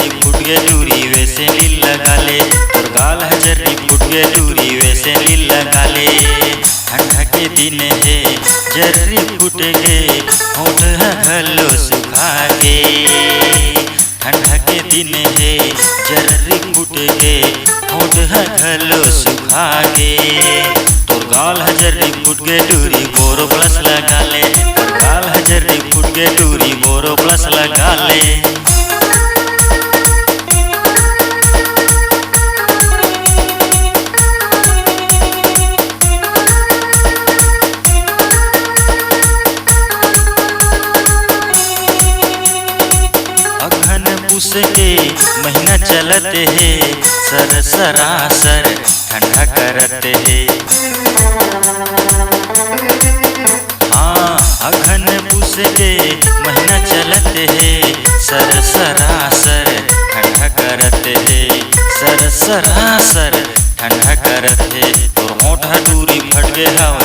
जर्री foot गे टूरी वैसे लील लगा ले, तोर गाल है जर्री फुट गे टूरी वैसे लील लगा ले। ठंडा के दिन है जर्री फुट गे होठ है घलो सुखा गे, ठंडा के दिन है जर्री फुट गे होठ है घलो सुखा गे। तोर गाल है जर्री फुट गे टूरी बोरो प्लस लगा ले, तोर गाल है जर्री फुट गे टूरी बोरो प्लस लगा ले। अघन पुस के महीना चलत है, सर सरासर ठंडा करत है। हाँ अघन पुस के महीना चलत है, सर सरासर ठंडा करत है, सर सरासर ठंडा करत है। तोर होठ टूरी फट गे हवा